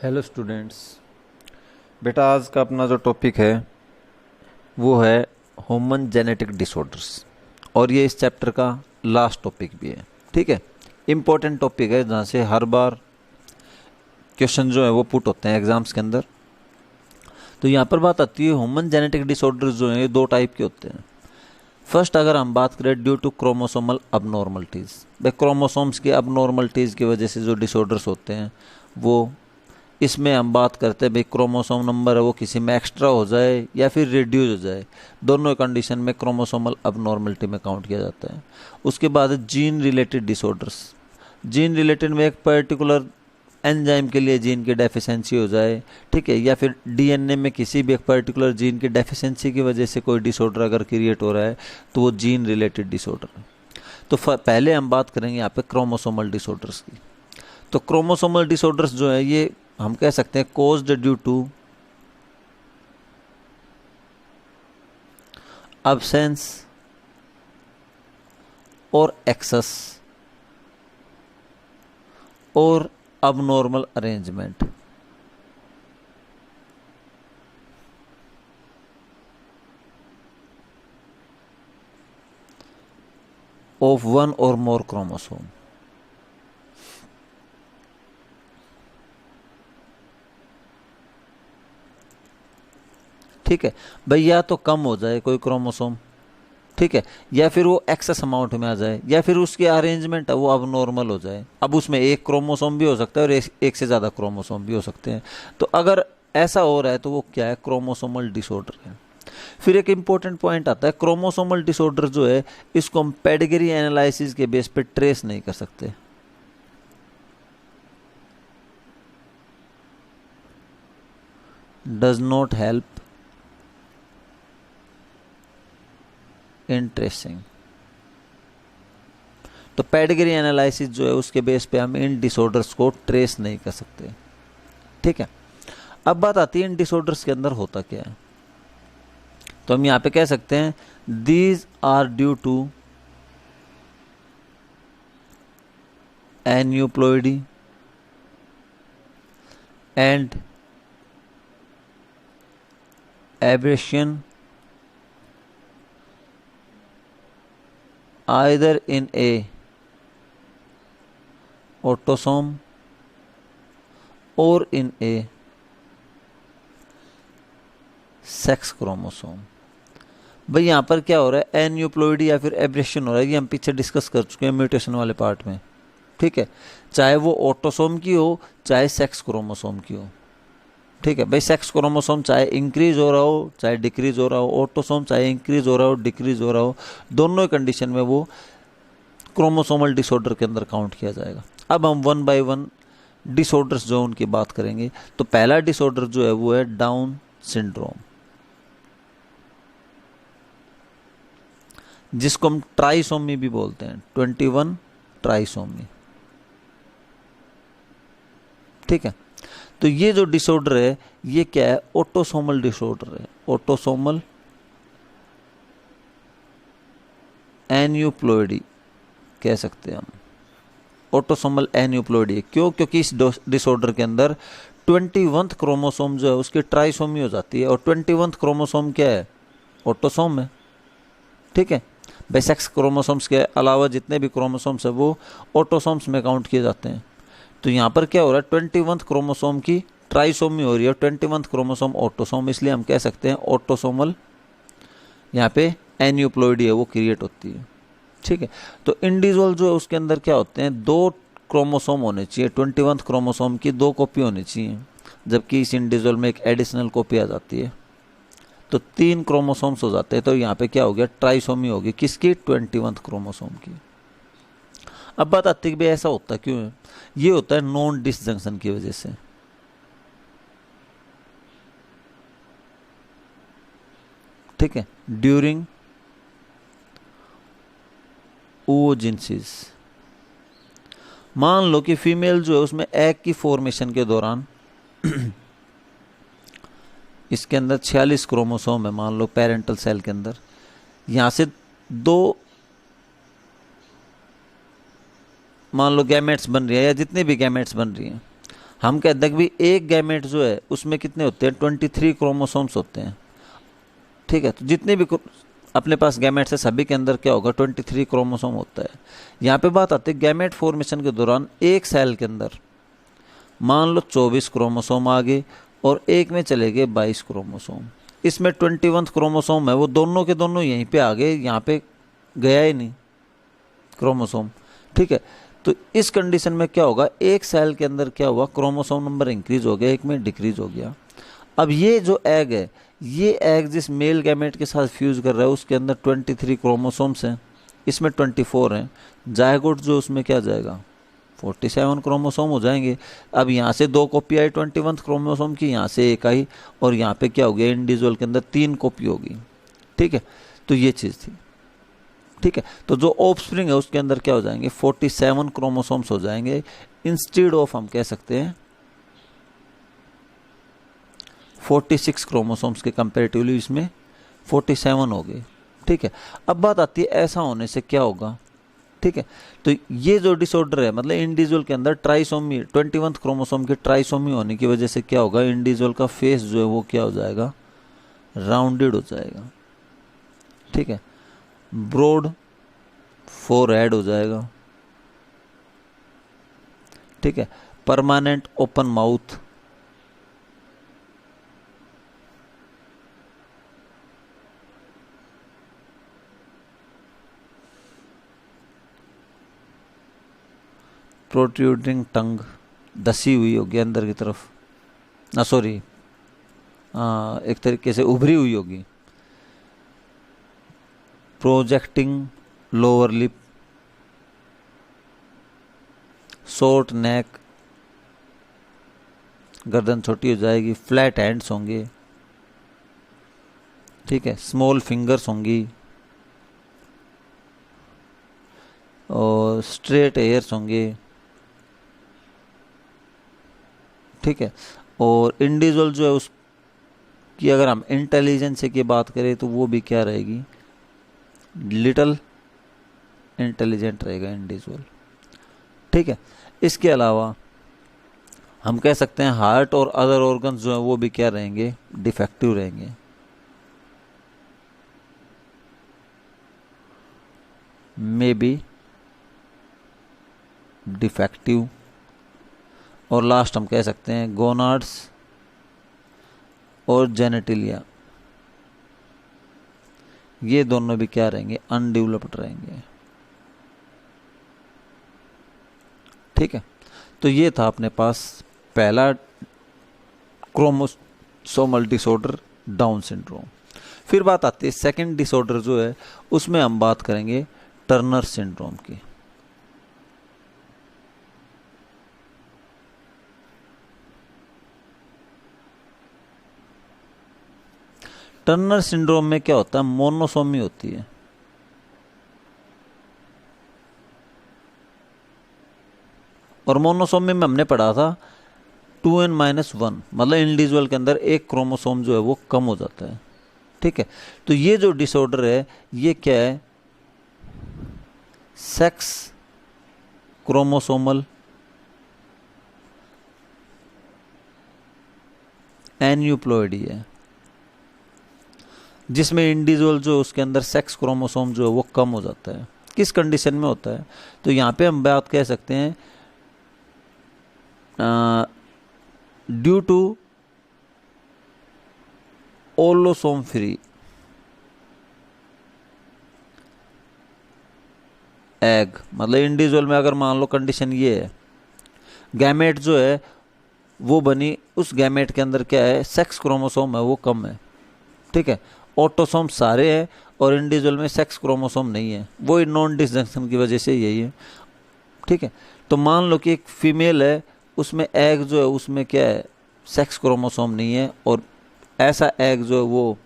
Hello students. बेटा आज का अपना जो टॉपिक है वो है ह्यूमन जेनेटिक डिसऑर्डर्स और ये इस चैप्टर का लास्ट टॉपिक भी है। ठीक है, इम्पोर्टेंट टॉपिक है जहाँ से हर बार क्वेश्चन जो है वो पुट होते हैं एग्जाम्स के अंदर। तो यहाँ पर बात आती है ह्यूमन जेनेटिक डिसऑर्डर्स जो हैं ये दो टाइप के होते हैं। फर्स्ट अगर हम बात करें ड्यू टू क्रोमोसोमल अबनॉर्मलिटीज़, भाई क्रोमोसोम्स की अबनॉर्मलिटीज़ की वजह से जो डिसऑर्डर्स होते हैं वो इसमें हम बात करते हैं भाई क्रोमोसोम नंबर है वो किसी में एक्स्ट्रा हो जाए या फिर रिड्यूस हो जाए, दोनों कंडीशन में क्रोमोसोमल अबनॉर्मलिटी में काउंट किया जाता है। उसके बाद gene related disorders, gene related में एक पर्टिकुलर एंजाइम के लिए जीन की डेफिशिएंसी हो जाए, ठीक है, या फिर डीएनए में किसी भी एक पर्टिकुलर जीन की डेफिशिएंसी की वजह से कोई डिसऑर्डर अगर क्रिएट हो रहा है तो वो जीन रिलेटेड डिसऑर्डर है। तो पहले हम बात करेंगे यहाँ पे क्रोमोसोमल डिसऑर्डर्स की। तो क्रोमोसोमल डिसऑर्डर्स जो है ये हम कह सकते हैं कोज्ड ड्यू टू अब्सेंस और एक्सेस और abnormal arrangement of one or more chromosome। ठीक है भाई, या तो कम हो जाए कोई क्रोमोसोम, ठीक है, या फिर वो एक्सेस अमाउंट में आ जाए, या फिर उसकी अरेंजमेंट है वो अब नॉर्मल हो जाए। अब उसमें एक क्रोमोसोम भी हो सकता है और एक से ज़्यादा क्रोमोसोम भी हो सकते हैं। तो अगर ऐसा हो रहा है तो वो क्या है, क्रोमोसोमल डिसऑर्डर है। फिर एक इंपॉर्टेंट पॉइंट आता है, क्रोमोसोमल डिसऑर्डर जो है इसको हम पेडिग्री एनालिसिस के बेस पे ट्रेस नहीं कर सकते। Does not help in tracing. तो पेडिग्री एनालिसिस जो है उसके बेस पे हम इन डिसऑर्डर्स को ट्रेस नहीं कर सकते। ठीक है, अब बात आती है इन डिसऑर्डर्स के अंदर होता क्या है। तो हम यहां पे कह सकते हैं these are due to aneuploidy and abrasion either in a autosome or in a sex chromosome. भाई यहाँ पर क्या हो रहा है, एन्यूप्लॉइडी या फिर एब्रेशन हो रहा है, ये हम पीछे डिस्कस कर चुके हैं म्यूटेशन वाले पार्ट में। ठीक है, चाहे वो ऑटोसोम की हो चाहे सेक्स क्रोमोसोम की हो। ठीक है भाई, सेक्स क्रोमोसोम चाहे इंक्रीज हो रहा हो चाहे डिक्रीज हो रहा हो, ऑटोसोम चाहे इंक्रीज हो रहा हो डिक्रीज हो रहा हो, दोनों कंडीशन में वो क्रोमोसोमल डिसऑर्डर के अंदर काउंट किया जाएगा। अब हम वन बाय वन डिसऑर्डर्स जो उनकी बात करेंगे। तो पहला डिसऑर्डर जो है वो है डाउन सिंड्रोम, जिसको हम ट्राइसोमी भी बोलते हैं, 21 ट्राइसोमी। ठीक है, तो ये जो डिसऑर्डर है ये क्या है, ऑटोसोमल डिसऑर्डर है। ऑटोसोमल एन्यूप्लॉइडी कह सकते हैं हम, ऑटोसोमल एन्यूप्लॉइडी। क्यों? क्योंकि इस डिसऑर्डर के अंदर 21th क्रोमोसोम जो है उसकी ट्राइसोमी हो जाती है, और 21th क्रोमोसोम क्या है, ऑटोसोम है। ठीक है, बेसेक्स क्रोमोसोम्स के अलावा जितने भी क्रोमोसोम्स है वो ऑटोसोम्स में काउंट किए जाते हैं। तो यहाँ पर क्या हो रहा है, 21th क्रोमोसोम की ट्राइसोमी हो रही है, 21th क्रोमोसोम ऑटोसोम, इसलिए हम कह सकते हैं ऑटोसोमल यहाँ पे एन्यूप्लॉइडी है वो क्रिएट होती है। ठीक है, तो इंडिविजुअल जो है उसके अंदर क्या होते हैं, दो क्रोमोसोम होने चाहिए, 21th क्रोमोसोम की दो कॉपी होनी चाहिए, जबकि इस इंडिविजुअल में एक एडिशनल कॉपी आ जाती है, तो 3 क्रोमोसोम्स हो जाते हैं। तो यहाँ पे क्या हो गया, ट्राइसोमी होगी किसकी, 21th क्रोमोसोम की। अब बात आती है कि भाई ऐसा होता क्यों है, ये होता है नॉन डिसजंक्शन की वजह से। ठीक है, ड्यूरिंग oogenesis, मान लो कि फीमेल जो है उसमें एग की फॉर्मेशन के दौरान इसके अंदर 46 क्रोमोसोम है, मान लो पेरेंटल सेल के अंदर, यहां से दो मान लो गैमेट्स बन रही है या जितने भी गैमेट्स बन रही हैं, हम कहते हैं कि भाई एक गैमेट जो है उसमें कितने होते हैं, 23 क्रोमोसोम्स होते हैं। ठीक है, तो जितने भी अपने पास गैमेट्स है सभी के अंदर क्या होगा, 23 क्रोमोसोम होता है। यहाँ पे बात आती है गैमेट फॉर्मेशन के दौरान एक सेल के अंदर मान लो 24 क्रोमोसोम आ गए और एक में चले गए 22 क्रोमोसोम। इसमें 21 क्रोमोसोम है वो दोनों के दोनों यहीं पे आ गए, यहाँ पे गया ही नहीं क्रोमोसोम। ठीक है, तो इस कंडीशन में क्या होगा, एक सेल के अंदर क्या हुआ, क्रोमोसोम नंबर इंक्रीज हो गया, एक में डिक्रीज हो गया। अब ये जो एग है, ये एग जिस मेल गैमेट के साथ फ्यूज कर रहा है उसके अंदर 23 क्रोमोसोम्स हैं, इसमें 24 हैं। जायगोट जो उसमें क्या जाएगा, 47 क्रोमोसोम हो जाएंगे। अब यहाँ से 2 कॉपी आई 21 क्रोमोसोम की, यहाँ से एक आई, और यहाँ पे क्या हो गया, इंडिविजुअल के अंदर 3 कॉपी होगी। ठीक है, तो ये चीज़ थी। ठीक है, तो जो ऑफस्प्रिंग है उसके अंदर क्या हो जाएंगे, 47 क्रोमोसोम्स हो जाएंगे, इंस्टेड ऑफ हम कह सकते हैं 46 क्रोमोसोम्स के कंपेरेटिवली इसमें 47 हो गए। ठीक है, अब बात आती है ऐसा होने से क्या होगा। ठीक है, तो ये जो डिसऑर्डर है मतलब इंडिविजुअल के अंदर ट्राइसोमी 21 क्रोमोसोम के ट्राइसोमी होने की वजह से क्या होगा, इंडिविजुअल का फेस जो है वो क्या हो जाएगा, राउंडेड हो जाएगा। ठीक है, ब्रॉड फोरहेड हो जाएगा। ठीक है, परमानेंट ओपन माउथ, प्रोट्रूडिंग टंग, दसी हुई होगी अंदर की तरफ, ना सॉरी एक तरीके से उभरी हुई होगी। प्रोजेक्टिंग लोअर लिप, शॉर्ट नेक, गर्दन छोटी हो जाएगी, फ्लैट हैंड्स होंगे। ठीक है, स्मॉल फिंगर्स होंगी और स्ट्रेट हेयर्स होंगे। ठीक है, और इंडिविजुअल जो है उसकी अगर हम इंटेलिजेंस की बात करें तो वो भी क्या रहेगी, लिटिल इंटेलिजेंट रहेगा इंडिविजुअल। ठीक है, इसके अलावा हम कह सकते हैं हार्ट और अदर ऑर्गन्स जो है वो भी क्या रहेंगे, डिफेक्टिव रहेंगे। May be defective. और लास्ट हम कह सकते हैं गोनाड्स और जेनेटिलिया, ये दोनों भी क्या रहेंगे, अनडेवलप्ड रहेंगे। ठीक है, तो ये था अपने पास पहला क्रोमोसोमल डिसऑर्डर, डाउन सिंड्रोम। फिर बात आती है सेकंड डिसऑर्डर जो है उसमें हम बात करेंगे टर्नर सिंड्रोम की। टर्नर सिंड्रोम में क्या होता है, मोनोसोमी होती है। और मोनोसोमी में हमने पढ़ा था 2n-1, मतलब इंडिविजुअल के अंदर एक क्रोमोसोम जो है वो कम हो जाता है। ठीक है, तो ये जो डिसऑर्डर है ये क्या है, सेक्स क्रोमोसोमल एन्यूप्लॉइडी है, जिसमें इंडिविजुअल जो उसके अंदर सेक्स क्रोमोसोम जो है वो कम हो जाता है। किस कंडीशन में होता है, तो यहाँ पे हम बात कह सकते हैं ड्यू टू ओलोसोम फ्री एग, मतलब इंडिविजुअल में अगर मान लो कंडीशन ये है, गैमेट जो है वो बनी, उस गैमेट के अंदर क्या है, सेक्स क्रोमोसोम है वो कम है। ठीक है, ऑटोसोम सारे हैं और इंडिविजुअल में सेक्स क्रोमोसोम नहीं है, वो नॉन डिसजंक्शन की वजह से यही है। ठीक है, तो मान लो कि एक फीमेल है, उसमें एग जो है उसमें क्या है, सेक्स क्रोमोसोम नहीं है, और ऐसा एग जो है वो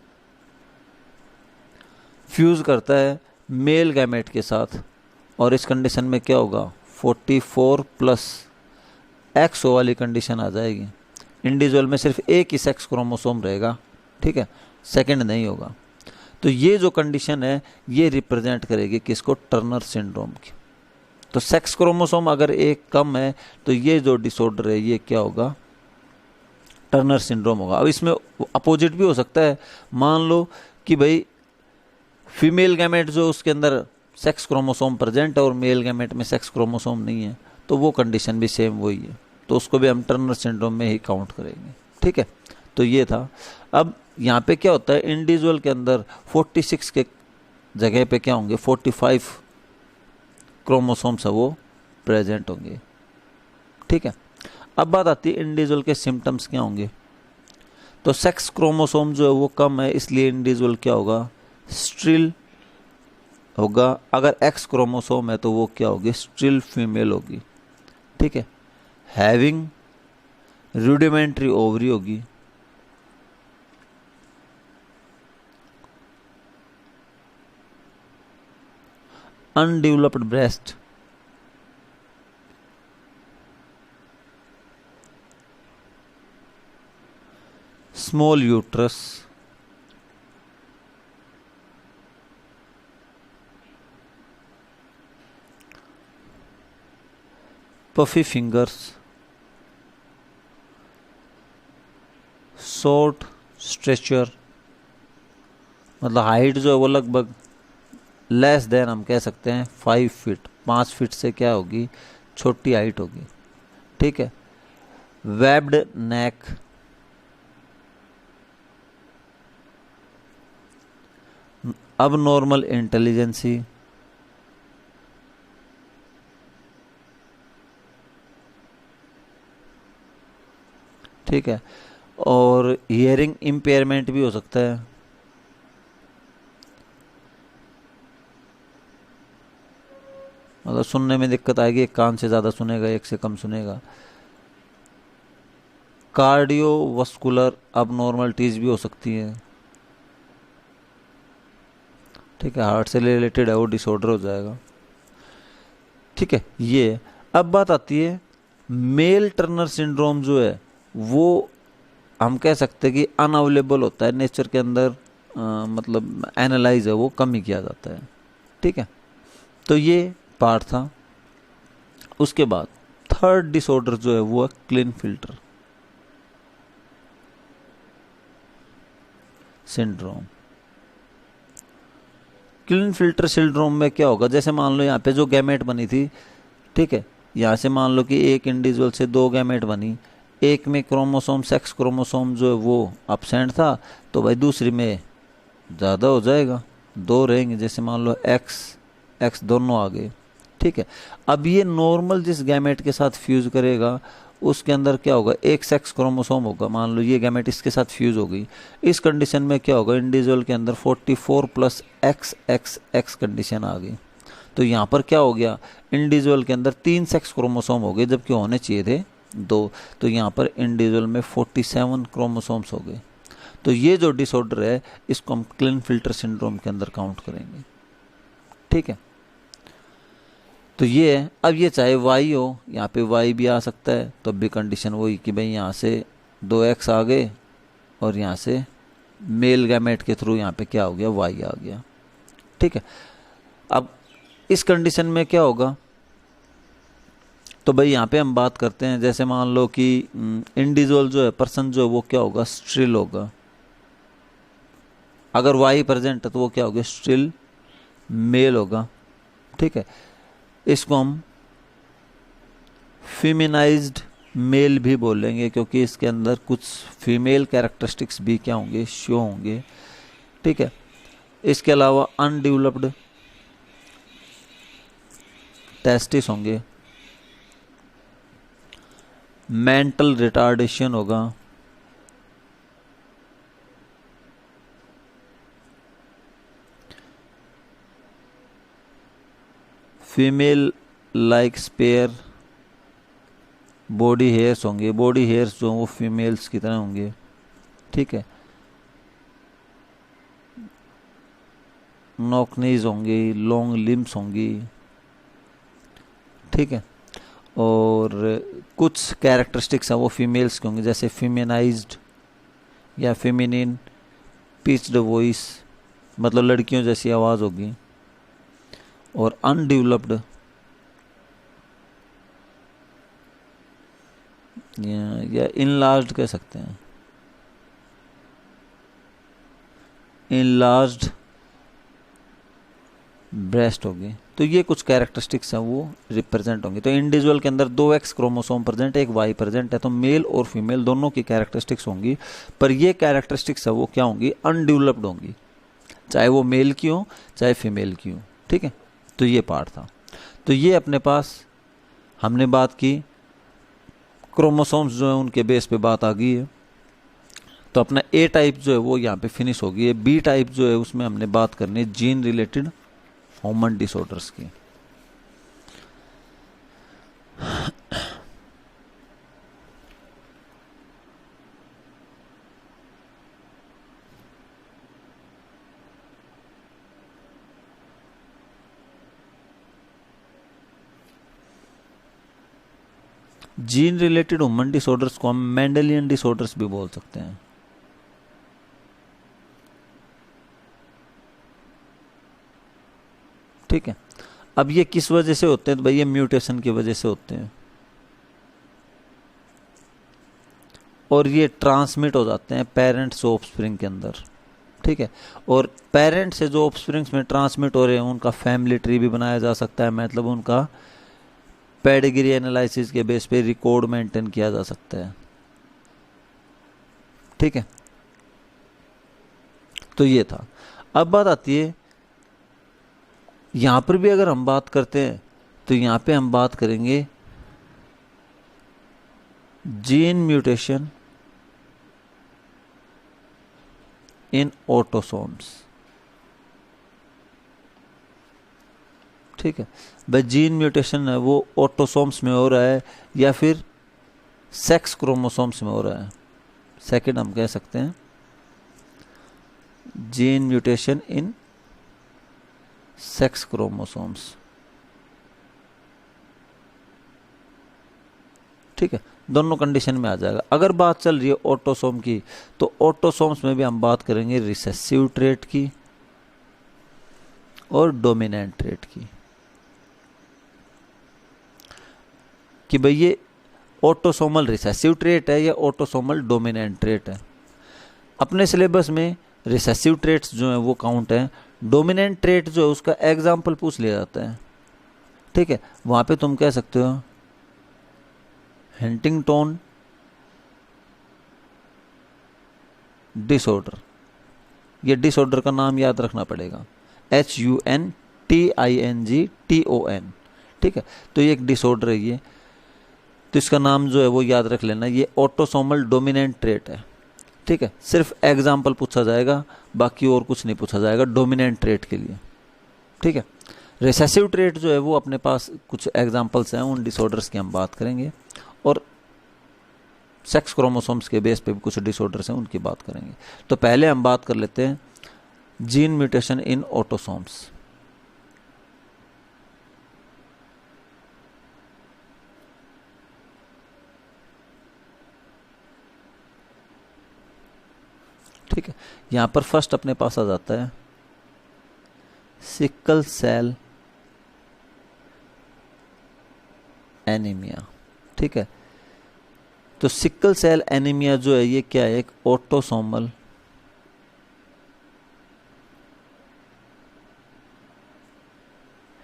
फ्यूज करता है मेल गैमेट के साथ, और इस कंडीशन में क्या होगा, 44+X वाली कंडीशन आ जाएगी। इंडिविजुअल में सिर्फ एक ही सेक्स क्रोमोसोम रहेगा। ठीक है, सेकंड नहीं होगा। तो ये जो कंडीशन है ये रिप्रेजेंट करेगी किसको, टर्नर सिंड्रोम की। तो सेक्स क्रोमोसोम अगर एक कम है तो ये जो डिसऑर्डर है ये क्या होगा, टर्नर सिंड्रोम होगा। अब इसमें अपोजिट भी हो सकता है, मान लो कि भाई फीमेल गैमेट जो उसके अंदर सेक्स क्रोमोसोम प्रेजेंट है और मेल गैमेट में सेक्स क्रोमोसोम नहीं है, तो वो कंडीशन भी सेम वही है, तो उसको भी हम टर्नर सिंड्रोम में ही काउंट करेंगे। ठीक है, तो ये था। अब यहाँ पे क्या होता है, इंडिविजुअल के अंदर 46 के जगह पे क्या होंगे, 45 क्रोमोसोम्स है वो प्रेजेंट होंगे। ठीक है, अब बात आती है इंडिविजुअल के सिम्टम्स क्या होंगे। तो सेक्स क्रोमोसोम जो है वो कम है, इसलिए इंडिविजुअल क्या होगा, स्ट्रिल होगा। अगर एक्स क्रोमोसोम है तो वो क्या होगी, स्ट्रिल फीमेल होगी। ठीक है, हैविंग रूडिमेंट्री ओवरी होगी। Undeveloped breast, small uterus, puffy fingers, short stature, मतलब हाइट जो है वो लगभग लेस देन हम कह सकते हैं 5 फीट, 5 फीट से क्या होगी, छोटी हाइट होगी। ठीक है, वेब्ड नेक, अब नॉर्मल इंटेलिजेंसी, ठीक है, और हियरिंग इम्पेयरमेंट भी हो सकता है। मतलब सुनने में दिक्कत आएगी, एक कान से ज़्यादा सुनेगा, एक से कम सुनेगा। कार्डियोवास्कुलर अबनॉर्मलिटीज भी हो सकती है। ठीक है, हार्ट से रिलेटेड है वो डिसऑर्डर हो जाएगा। ठीक है, ये अब बात आती है मेल टर्नर सिंड्रोम जो है वो हम कह सकते हैं कि अनअवेलेबल होता है नेचर के अंदर, मतलब एनालाइज है वो कम ही किया जाता है। ठीक है, तो ये पार्ट था। उसके बाद थर्ड डिसऑर्डर जो है वो है क्लिनफिल्टर सिंड्रोम। क्लिनफिल्टर सिंड्रोम में क्या होगा, जैसे मान लो यहाँ पे जो गैमेट बनी थी, ठीक है, यहाँ से मान लो कि एक इंडिविजुअल से 2 गैमेट बनी, एक में क्रोमोसोम सेक्स क्रोमोसोम जो है वो अब्सेंट था, तो भाई दूसरी में ज़्यादा हो जाएगा, 2 रहेंगे। जैसे मान लो एक्स दोनों आ गए। ठीक है, अब ये नॉर्मल जिस गैमेट के साथ फ्यूज करेगा उसके अंदर क्या होगा, एक सेक्स क्रोमोसोम होगा। मान लो ये गैमेट इसके साथ फ्यूज हो गई, इस कंडीशन में क्या होगा, इंडिविजुअल के अंदर 44 प्लस एक्स कंडीशन आ गई। तो यहाँ पर क्या हो गया, इंडिविजुअल के अंदर 3 सेक्स क्रोमोसोम हो गए जबकि होने चाहिए थे 2। तो यहाँ पर इंडिविजुअल में 47 क्रोमोसोम्स हो गए। तो ये जो डिसऑर्डर है इसको हम क्लिनफिल्टर सिंड्रोम के अंदर काउंट करेंगे। ठीक है, तो ये है। अब ये चाहे वाई हो, यहाँ पे वाई भी आ सकता है, तो भी कंडीशन वही कि भाई यहाँ से 2x आ गए और यहाँ से मेल गैमेट के थ्रू यहाँ पे क्या हो गया, वाई आ गया। ठीक है, अब इस कंडीशन में क्या होगा, तो भाई यहाँ पे हम बात करते हैं, जैसे मान लो कि इंडिविजुअल जो है, पर्सन जो है वो क्या होगा, स्ट्रिल होगा। अगर वाई प्रेजेंट है तो वो क्या होगा, स्ट्रिल मेल होगा। ठीक है, इसको हम फेमिनाइज्ड मेल भी बोलेंगे क्योंकि इसके अंदर कुछ फीमेल कैरेक्टरिस्टिक्स भी क्या होंगे, शो होंगे। ठीक है, इसके अलावा अनडेवलप्ड टेस्टिस होंगे, मेंटल रिटार्डेशन होगा, female like spare body hairs होंगे, बॉडी हेयर्स जो वो फीमेल्स की तरह होंगे। ठीक है, नॉकनीज होंगी, लॉन्ग लिम्स होंगी। ठीक है, और कुछ कैरेक्टरिस्टिक्स हैं वो फीमेल्स के होंगे, जैसे फेमिनाइज्ड या फेमिनिन पिच्ड वॉइस, मतलब लड़कियों जैसी आवाज़ होगी, और अनडेवलप्ड या इनलार्ज्ड कह सकते हैं, इनलार्ज्ड ब्रेस्ट होगी। तो ये कुछ कैरेक्टरिस्टिक्स हैं वो रिप्रेजेंट होंगी। तो इंडिविजुअल के अंदर 2 एक्स क्रोमोसोम प्रेजेंट, एक वाई प्रेजेंट है, तो मेल और फीमेल दोनों की कैरेक्टरिस्टिक्स होंगी, पर ये कैरेक्टरिस्टिक्स है वो क्या होंगी, अनडेवलप्ड होंगी, चाहे वो मेल की हो चाहे फीमेल की हो। ठीक है, तो ये पार्ट था। तो ये अपने पास हमने बात की, क्रोमोसोम्स जो है उनके बेस पे बात आ गई है। तो अपना ए टाइप जो है वो यहाँ पे फिनिश हो गई है। बी टाइप जो है उसमें हमने बात करनी है जीन रिलेटेड ह्यूमन डिसऑर्डर्स की। जीन रिलेटेड ह्यूमन डिसऑर्डर्स को हम मेंडेलियन डिसऑर्डर्स भी बोल सकते हैं। ठीक है, अब ये किस वजह से होते हैं, तो भाई ये म्यूटेशन की वजह से होते हैं और ये ट्रांसमिट हो जाते हैं पेरेंट्स से ऑफस्प्रिंग के अंदर। ठीक है, और पेरेंट्स से जो ऑफस्प्रिंग्स में ट्रांसमिट हो रहे हैं उनका फैमिली ट्री भी बनाया जा सकता है, मतलब उनका पेडिग्री एनालिसिस के बेस पे रिकॉर्ड मेंटेन किया जा सकता है। ठीक है, तो ये था। अब बात आती है यहां पर भी अगर हम बात करते हैं तो यहां पे हम बात करेंगे जीन म्यूटेशन इन ऑटोसोम्स। ठीक है, भाई जीन म्यूटेशन है वो ऑटोसोम्स में हो रहा है या फिर सेक्स क्रोमोसोम्स में हो रहा है। सेकंड हम कह सकते हैं gene mutation in sex chromosomes. ठीक है, दोनों कंडीशन में आ जाएगा। अगर बात चल रही है ऑटोसोम की, तो ऑटोसोम्स में भी हम बात करेंगे रिसेसिव ट्रेट की और डोमिनेंट ट्रेट की, कि भाई ये ऑटोसोमल रिसेसिव ट्रेट है या ऑटोसोमल डोमिनेंट ट्रेट है। अपने सिलेबस में रिसेसिव ट्रेट्स जो है वो काउंट है, डोमिनेंट ट्रेट जो है उसका एग्जाम्पल पूछ लिया जाता है। ठीक है, वहां पे तुम कह सकते हो हंटिंगटन डिसऑर्डर। ये डिसऑर्डर का नाम याद रखना पड़ेगा, HUNTINGTON। ठीक है, तो ये एक डिसऑर्डर है ये, तो इसका नाम जो है वो याद रख लेना, ये ऑटोसोमल डोमिनेंट ट्रेट है। ठीक है, सिर्फ एग्जाम्पल पूछा जाएगा, बाकी और कुछ नहीं पूछा जाएगा डोमिनेंट ट्रेट के लिए। ठीक है, रिसेसिव ट्रेट जो है वो अपने पास कुछ एग्जाम्पल्स हैं, उन डिसऑर्डर्स की हम बात करेंगे, और सेक्स क्रोमोसोम्स के बेस पे भी कुछ डिसऑर्डर्स हैं उनकी बात करेंगे। तो पहले हम बात कर लेते हैं जीन म्यूटेशन इन ऑटोसोम्स। ठीक है, यहां पर फर्स्ट अपने पास आ जाता है सिकल सेल एनीमिया। ठीक है, तो सिकल सेल एनीमिया जो है ये क्या है, एक ऑटोसोमल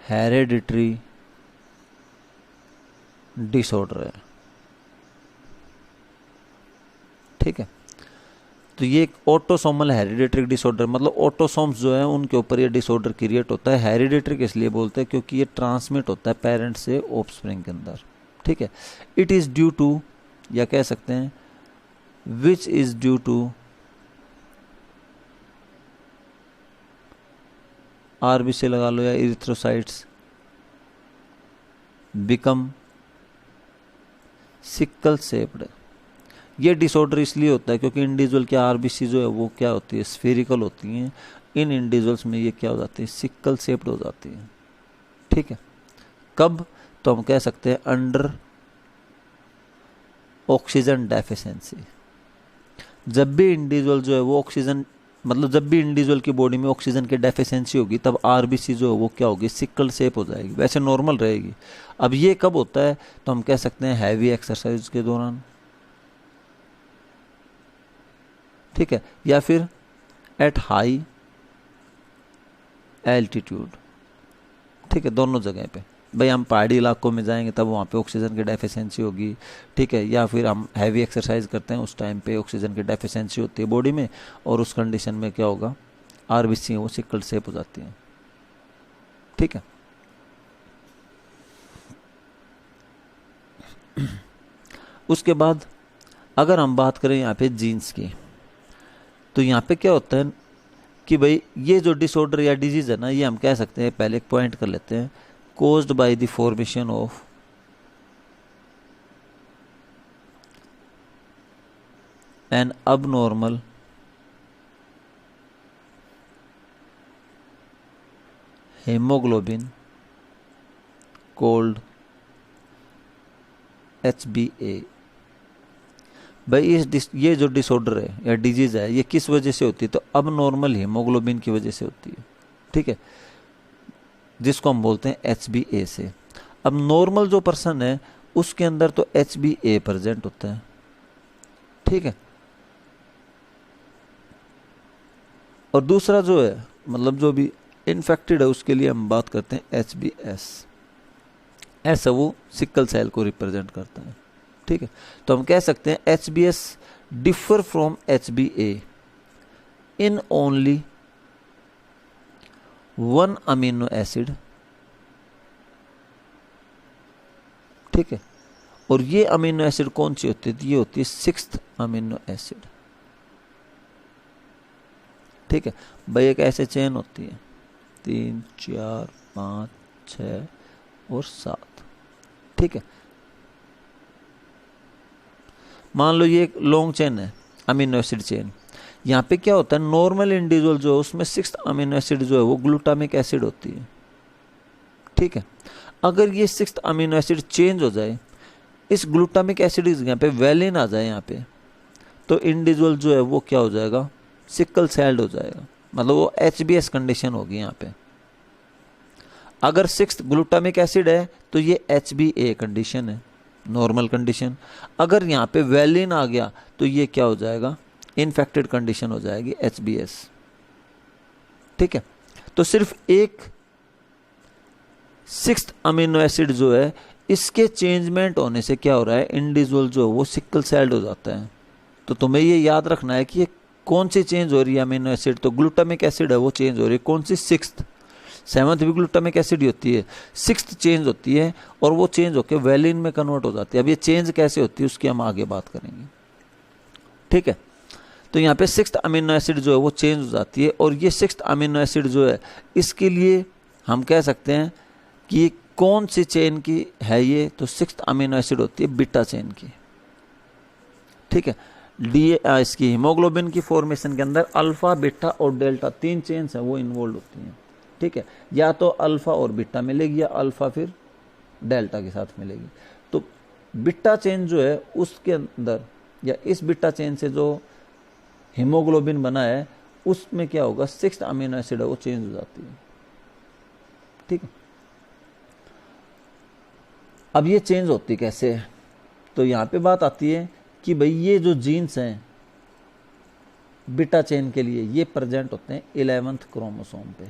हेरेडिटरी डिसऑर्डर है। ठीक है, तो ये एक ऑटोसोमल हेरिडेटरी डिसऑर्डर, मतलब ऑटोसोम्स जो है उनके ऊपर ये डिसऑर्डर क्रिएट होता है। हेरिडेटरी किस लिए बोलते हैं, क्योंकि ये ट्रांसमिट होता है पेरेंट से ऑफस्प्रिंग के अंदर। ठीक है, इट इज ड्यू टू, या कह सकते हैं which is due to RBC लगा लो या इरिथ्रोसाइट्स बिकम सिकल शेप्ड। ये डिसऑर्डर इसलिए होता है क्योंकि इंडिविजुअल की आरबीसी जो है वो क्या होती है, स्फेरिकल होती हैं। इन इंडिविजुअल्स में ये क्या हो जाती है, सिकल शेप्ड हो जाती है। ठीक है, कब, तो हम कह सकते हैं अंडर ऑक्सीजन डेफिशिएंसी। जब भी इंडिविजुअल जो है वो ऑक्सीजन, मतलब जब भी इंडिविजुअल की बॉडी में ऑक्सीजन की डेफिशिएंसी होगी तब आरबीसी जो है वो क्या होगी, सिकल शेप हो जाएगी। वैसे नॉर्मल रहेगी। अब ये कब होता है, तो हम कह सकते हैं हैवी एक्सरसाइज के दौरान, ठीक है, या फिर एट हाई एल्टीट्यूड, ठीक है, दोनों जगह पे। भाई हम पहाड़ी इलाकों में जाएंगे तब वहाँ पे ऑक्सीजन की डेफिशिएंसी होगी, ठीक है, या फिर हम हैवी एक्सरसाइज करते हैं उस टाइम पे ऑक्सीजन की डेफिशिएंसी होती है बॉडी में, और उस कंडीशन में क्या होगा, आरबीसी वो सिकल सेप हो जाती है, ठीक है। उसके बाद अगर हम बात करें यहाँ पे जीन्स की, तो यहाँ पे क्या होता है कि भाई ये जो डिसऑर्डर या डिजीज है ना, ये हम कह सकते हैं, पहले एक पॉइंट कर लेते हैं, caused by the formation of an abnormal hemoglobin called HbA। भाई ये जो डिसऑर्डर है या डिजीज है, ये किस वजह से होती है, तो अब नॉर्मल हीमोग्लोबिन की वजह से होती है, ठीक है, जिसको हम बोलते हैं HbA से। अब नॉर्मल जो पर्सन है उसके अंदर तो HbA प्रेजेंट होता है, ठीक है, और दूसरा जो है मतलब जो भी इन्फेक्टेड है उसके लिए हम बात करते हैं HbS, ऐसा वो सिकल सेल को रिप्रेजेंट करता है, ठीक है। तो हम कह सकते हैं HbS differ from HbA in only one amino acid, ठीक है, और ये अमीनो एसिड कौन सी होती है, ये होती है 6th अमीनो एसिड, ठीक है। भाई एक ऐसे चेन होती है 3 4 5 6 और 7, ठीक है। मान लो ये एक लॉन्ग चेन है, अमीनो एसिड चेन। यहाँ पे क्या होता है, नॉर्मल इंडिविजुअल जो है उसमें 6th अमीनो एसिड जो है वो ग्लूटामिक एसिड होती है, ठीक है। अगर ये 6th अमीनो एसिड चेंज हो जाए, इस ग्लूटामिक एसिड यहाँ पे वेलिन आ जाए यहाँ पे, तो इंडिविजुअल जो है वो क्या हो जाएगा, सिकल सेल्ड हो जाएगा, मतलब वो HbS कंडीशन होगी यहाँ पे। अगर 6th ग्लूटामिक एसिड है तो ये HbA कंडीशन है, नॉर्मल कंडीशन। अगर यहाँ पे वेलिन आ गया तो ये क्या हो जाएगा, इन्फेक्टेड कंडीशन हो जाएगी, HbS, ठीक है। तो सिर्फ एक 6th अमीनो एसिड जो है इसके चेंजमेंट होने से क्या हो रहा है, इंडिविजुअल जो है वो सिकल सेल्ड हो जाता है। तो तुम्हें ये याद रखना है कि ये कौन सी चेंज हो रही है अमीनो एसिड, तो ग्लूटामिक एसिड है वो चेंज हो रही है, कौन सी 6th, 7th भी ग्लूटामिक एसिड होती है, 6th चेंज होती है और वो चेंज होकर वेलिन में कन्वर्ट हो जाती है। अब ये चेंज कैसे होती है उसकी हम आगे बात करेंगे, ठीक है। तो यहाँ पे 6th अमीनो एसिड जो है वो चेंज हो जाती है, और ये 6th अमीनो एसिड जो है इसके लिए हम कह सकते हैं कि ये कौन सी चेन की है, ये तो 6th अमीनो एसिड होती है बीटा चेन की, ठीक है। इसकी हीमोग्लोबिन की फॉर्मेशन के अंदर अल्फा बीटा और डेल्टा 3 चेन्स हैं वो इन्वॉल्व होती हैं, ठीक है। या तो अल्फा और बीटा मिलेगी या अल्फा फिर डेल्टा के साथ मिलेगी। तो बीटा चेन जो है उसके अंदर या इस बीटा चेन से जो हीमोग्लोबिन बना है उसमें क्या होगा, 6th अमीनो एसिड है वो चेंज हो जाती है, ठीक है। अब ये चेंज होती कैसे है, तो यहाँ पे बात आती है कि भाई ये जो जीन्स हैं बीटा चेन के लिए ये प्रेजेंट होते हैं 11th क्रोमोसोम पे।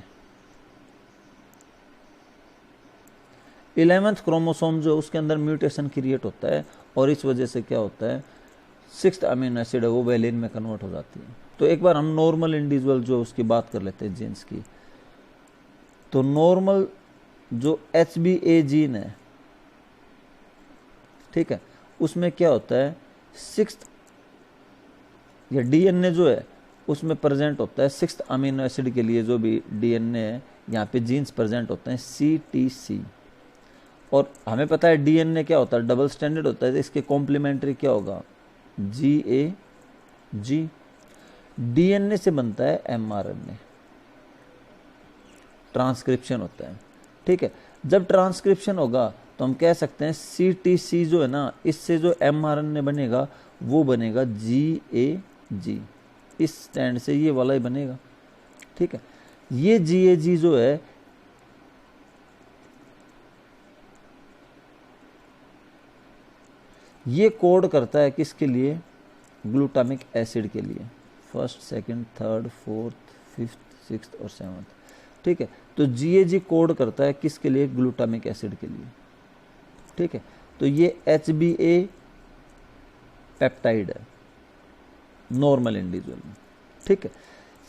11th क्रोमोसोम जो उसके अंदर म्यूटेशन क्रिएट होता है और इस वजह से क्या होता है, 6th अमीनो एसिड है वो वेलिन में कन्वर्ट हो जाती है। तो एक बार हम नॉर्मल इंडिविजुअल जो उसकी बात कर लेते हैं जीन्स की। तो नॉर्मल जो HbA जीन है, ठीक है, उसमें क्या होता है 6th या डीएनए जो है उसमें प्रेजेंट होता है 6th अमीनो एसिड के लिए जो भी डीएनए है यहाँ पे जीन्स प्रेजेंट होते हैं CTC। और हमें पता है डीएनए क्या होता है, डबल स्टैंडर्ड होता है, तो इसके कॉम्प्लीमेंट्री क्या होगा, GAG। डीएनए से बनता है mRNA, ट्रांसक्रिप्शन होता है, ठीक है। जब ट्रांसक्रिप्शन होगा तो हम कह सकते हैं CTC जो है ना, इससे जो mRNA बनेगा वो बनेगा GAG, इस स्टैंड से ये वाला ही बनेगा, ठीक है। ये GAG जो है ये कोड करता है किसके लिए, ग्लूटामिक एसिड के लिए, first, second, third, fourth, fifth, sixth और सेवन्थ। ठीक है, तो GAG कोड करता है किसके लिए? ग्लूटामिक एसिड के लिए। ठीक है, तो ये HbA पेप्टाइड है नॉर्मल इंडिविजुअल में। ठीक है,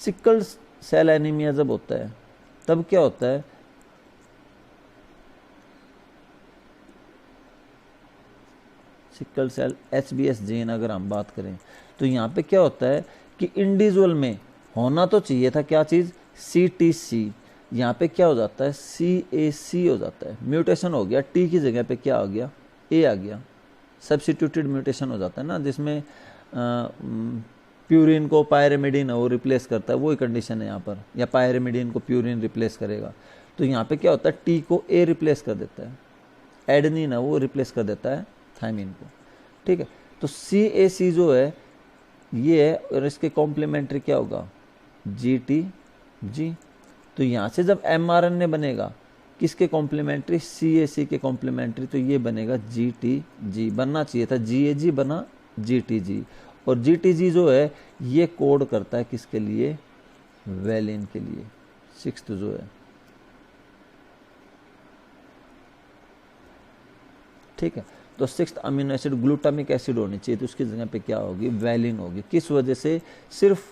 सिकल सेल एनीमिया जब होता है तब क्या होता है? सिकल सेल HbS जीन अगर हम बात करें तो यहाँ पे क्या होता है कि इंडिविजुअल में होना तो चाहिए था क्या चीज़? CTC। यहाँ पे क्या हो जाता है? CAC हो जाता है, म्यूटेशन हो गया। T की जगह पे क्या आ गया? A आ गया, सब्स्टिट्यूटेड म्यूटेशन हो जाता है ना, जिसमें प्यूरिन को पायरेमिडीन वो रिप्लेस करता है, वही कंडीशन है यहाँ पर, या पायरेमिडीन को प्यूरिन रिप्लेस करेगा। तो यहाँ पे क्या होता है? T को A रिप्लेस कर देता है, एडेनिन है वो रिप्लेस कर देता है थायमिन को। ठीक है, तो CAC जो है ये है, और इसके कॉम्प्लीमेंट्री क्या होगा? GTG। तो यहाँ से जब mRNA बनेगा किसके कॉम्प्लीमेंट्री? CAC के कॉम्प्लीमेंट्री, तो ये बनेगा GTG। बनना चाहिए था GAG, बना GTG। और GTG जो है ये कोड करता है किसके लिए? वैलिन के लिए, सिक्स्थ जो है। ठीक है, तो sixth amino acid glutamic acid होनी चाहिए, तो उसकी जगह पे क्या होगी? वैलिन होगी। किस वजह से? सिर्फ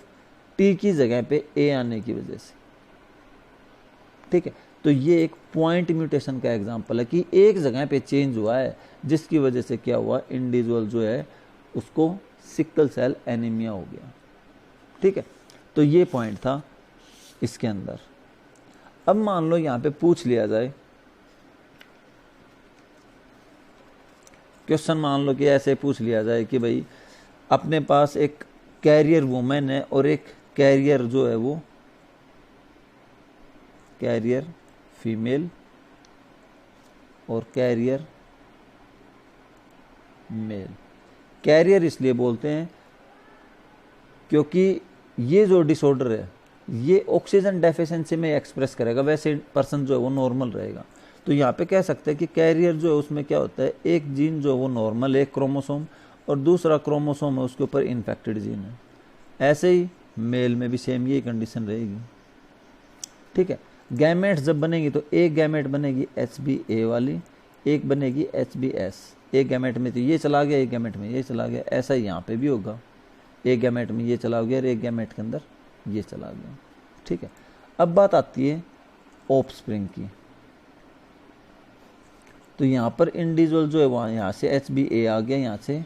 T की जगह पे A आने की वजह से। ठीक है, तो ये एक पॉइंट म्यूटेशन का एग्जांपल है कि एक जगह पे चेंज हुआ है जिसकी वजह से क्या हुआ? इंडिविजुअल जो है उसको सिकल सेल एनीमिया हो गया। ठीक है, तो ये पॉइंट था इसके अंदर। अब मान लो यहाँ पे पूछ लिया जाए क्वेश्चन, मान लो कि ऐसे पूछ लिया जाए कि भाई अपने पास एक कैरियर वुमेन है और एक कैरियर जो है वो कैरियर फीमेल और कैरियर मेल। कैरियर इसलिए बोलते हैं क्योंकि ये जो डिसऑर्डर है ये ऑक्सीजन डेफिशिएंसी में एक्सप्रेस करेगा, वैसे पर्सन जो है वो नॉर्मल रहेगा। तो यहाँ पे कह सकते हैं कि कैरियर जो है उसमें क्या होता है? एक जीन जो है वो नॉर्मल है, एक क्रोमोसोम, और दूसरा क्रोमोसोम है उसके ऊपर इन्फेक्टेड जीन है। ऐसे ही मेल में भी सेम यही कंडीशन रहेगी। ठीक है, गैमेट्स जब बनेगी तो एक गैमेट बनेगी HbA वाली, एक बनेगी HbS। एक गैमेट में तो ये चला गया, एक गैमेट में ये चला गया। ऐसा ही यहाँ पे भी होगा, एक गैमेट में ये चला गया और एक गैमेट के अंदर ये चला गया। ठीक है, अब बात आती है ऑफस्प्रिंग की। तो यहाँ पर इंडिविजुअल जो है वहाँ यहाँ से HbA आ गया, यहाँ से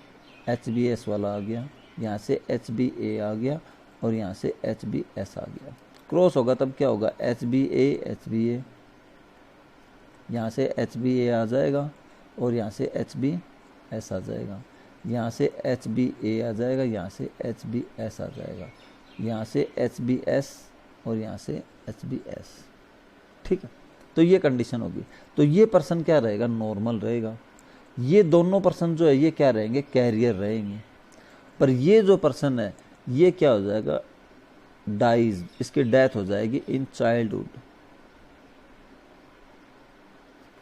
HbS वाला आ गया, यहाँ से HbA आ गया और यहाँ से HbS आ गया। क्रॉस होगा तब क्या होगा? HbA HbA, यहाँ से HbA आ जाएगा और यहाँ से HbS आ जाएगा, यहाँ से HbA आ जाएगा, यहाँ से HbS आ जाएगा, यहाँ से HbS और यहाँ से HbS। ठीक है, तो ये कंडीशन होगी। तो ये पर्सन क्या रहेगा? नॉर्मल रहेगा। ये दोनों पर्सन जो है ये क्या रहेंगे? कैरियर रहेंगे। पर ये जो पर्सन है ये क्या हो जाएगा? डाइज, इसकी डेथ हो जाएगी इन चाइल्डहुड।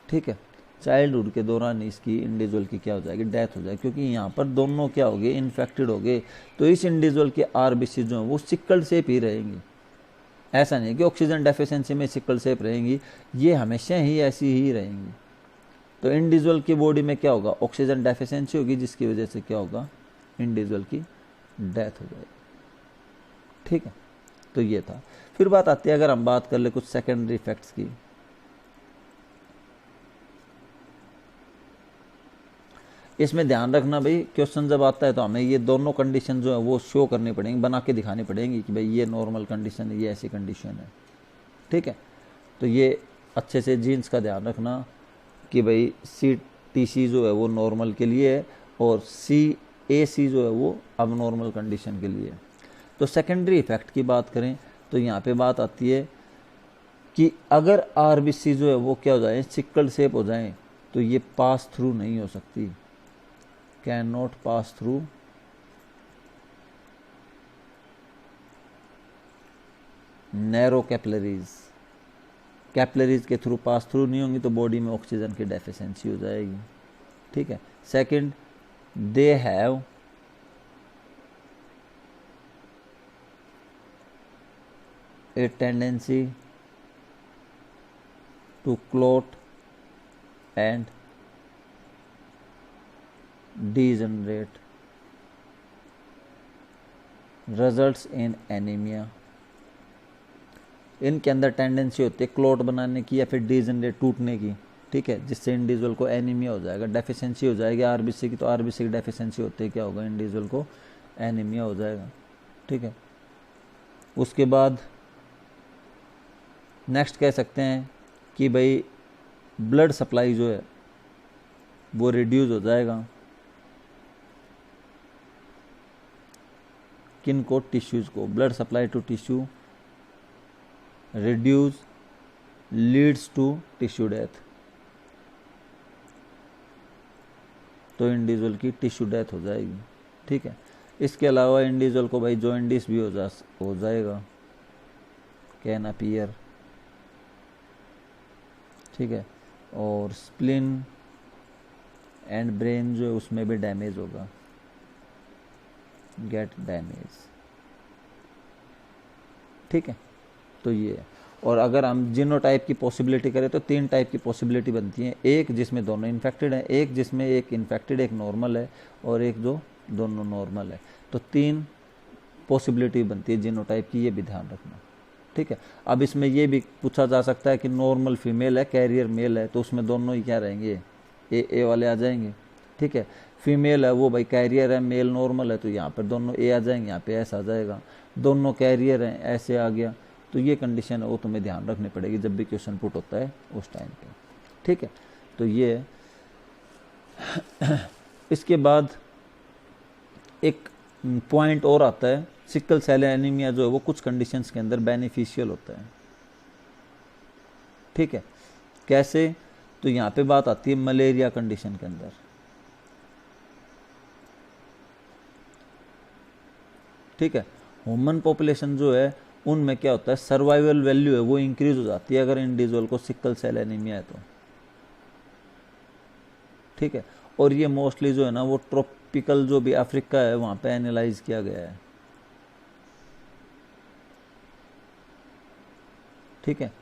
ठीक है, चाइल्डहुड के दौरान इसकी इंडिविजुअल की क्या हो जाएगी? डेथ हो जाएगी, क्योंकि यहाँ पर दोनों क्या हो गए? इन्फेक्टेड हो गए। तो इस इंडिविजुअल के RBC जो है वो सिकल शेप ही रहेंगी। ऐसा नहीं कि ऑक्सीजन डेफिशिएंसी में सिकल शेप रहेंगी, ये हमेशा ही ऐसी ही रहेंगी। तो इंडिविजुअल की बॉडी में क्या होगा? ऑक्सीजन डेफिशिएंसी होगी, जिसकी वजह से क्या होगा? इंडिविजुअल की डेथ हो जाएगी। ठीक है, तो ये था। फिर बात आती है, अगर हम बात कर ले कुछ सेकेंडरी इफेक्ट्स की। इसमें ध्यान रखना भाई, क्वेश्चन जब आता है तो हमें ये दोनों कंडीशन जो है वो शो करनी पड़ेंगी, बना के दिखानी पड़ेगी कि भाई ये नॉर्मल कंडीशन है, ये ऐसी कंडीशन है। ठीक है, तो ये अच्छे से जीन्स का ध्यान रखना कि भाई CTC जो है वो नॉर्मल के लिए है और CAC जो है वो अब नॉर्मल कंडीशन के लिए है। तो सेकेंडरी इफेक्ट की बात करें तो यहाँ पे बात आती है कि अगर RBC जो है वो क्या हो जाए? सिकल शेप हो जाए, तो ये पास थ्रू नहीं हो सकती, can not pass through narrow capillaries. Capillaries के थ्रू पास थ्रू नहीं होंगी तो बॉडी में ऑक्सीजन की डेफिशिएंसी हो जाएगी। ठीक है, second, they have a tendency to clot and degenerate results in anemia। इनके अंदर टेंडेंसी होती है क्लॉट बनाने की या फिर डीजनरेट टूटने की, ठीक है, जिससे इंडिविजुअल को एनीमिया हो जाएगा, डेफिशिएंसी हो जाएगी आरबीसी की, तो आरबीसी की डेफिशिएंसी होती है क्या होगा, इंडिविजुअल को एनीमिया हो जाएगा, ठीक है। उसके बाद नेक्स्ट कह सकते हैं कि भाई ब्लड सप्लाई जो है वो रिड्यूस हो जाएगा, किन को, टिश्यूज को, blood supply to tissue reduce leads to tissue death, तो इंडिविजुअल की टिश्यू डेथ हो जाएगी, ठीक है। इसके अलावा इंडिविजुअल को भाई जॉइंटिस भी हो जाएगा, कैन अपीयर, ठीक है, और स्प्लिन एंड ब्रेन जो है उसमें भी डैमेज होगा, गेट डैमेज, ठीक है। तो ये है। और अगर हम जीनोटाइप की पॉसिबिलिटी करें तो 3 टाइप की पॉसिबिलिटी बनती है, एक जिसमें दोनों इन्फेक्टेड है, एक जिसमें एक इन्फेक्टेड एक नॉर्मल है, और एक जो दोनों नॉर्मल है, तो 3 पॉसिबिलिटी बनती है जीनोटाइप की, ये भी ध्यान रखना, ठीक है। अब इसमें ये भी पूछा जा सकता है कि नॉर्मल फीमेल है, कैरियर मेल है, तो उसमें दोनों ही क्या रहेंगे, ए वाले आ जाएंगे, ठीक है। फीमेल है वो भाई कैरियर है, मेल नॉर्मल है, तो यहाँ पर दोनों ए आ जाएंगे, यहाँ पे एस आ जाएगा, दोनों कैरियर हैं ऐसे आ गया, तो ये कंडीशन है वो तुम्हें ध्यान रखनी पड़ेगी जब भी क्वेश्चन पुट होता है उस टाइम पे, ठीक है। तो ये इसके बाद एक पॉइंट और आता है, सिकल सेल एनीमिया जो है वो कुछ कंडीशंस के अंदर बेनिफिशियल होता है, ठीक है। कैसे, तो यहाँ पे बात आती है मलेरिया कंडीशन के अंदर, ठीक है। ह्यूमन पॉपुलेशन जो है उनमें क्या होता है, सर्वाइवल वैल्यू है वो इंक्रीज हो जाती है अगर इंडिविजुअल को सिकल सेल एनीमिया है तो, ठीक है। और ये मोस्टली जो है ना वो ट्रॉपिकल जो भी अफ्रीका है वहां पे एनालाइज किया गया है, ठीक है।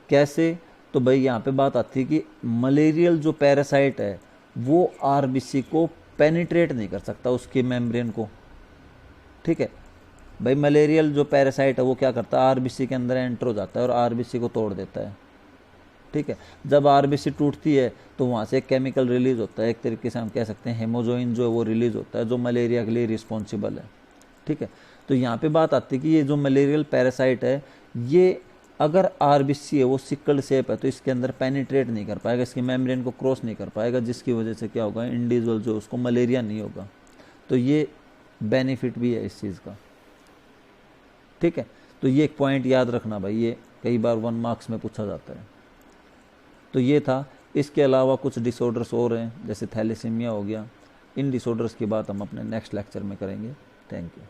कैसे, तो भाई यहाँ पे बात आती है कि मलेरियल जो पैरासाइट है वो आरबीसी को पेनिट्रेट नहीं कर सकता, उसके मेम्ब्रेन को, ठीक है। भाई मलेरियल जो पैरासाइट है वो क्या करता है, आरबीसी के अंदर एंटर हो जाता है और आरबीसी को तोड़ देता है, ठीक है। जब आरबीसी टूटती है तो वहाँ से एक केमिकल रिलीज होता है, एक तरीके से हम कह सकते हैं हेमोजोइन जो है वो रिलीज होता है जो मलेरिया के लिए रिस्पॉन्सिबल है, ठीक है। तो यहाँ पे बात आती है कि ये जो मलेरियल पैरासाइट है ये अगर आरबीसी है वो सिकल्ड शेप है तो इसके अंदर पेनिट्रेट नहीं कर पाएगा, इसकी मेम्ब्रेन को क्रॉस नहीं कर पाएगा, जिसकी वजह से क्या होगा, इंडिविजुअल जो उसको मलेरिया नहीं होगा। तो ये बेनिफिट भी है इस चीज़ का, ठीक है। तो ये एक पॉइंट याद रखना भाई, ये कई बार 1 मार्क्स में पूछा जाता है। तो ये था, इसके अलावा कुछ डिसऑर्डर्स और हैं जैसे थैलेसीमिया हो गया, इन डिसऑर्डर्स की बात हम अपने नेक्स्ट लेक्चर में करेंगे। Thank you.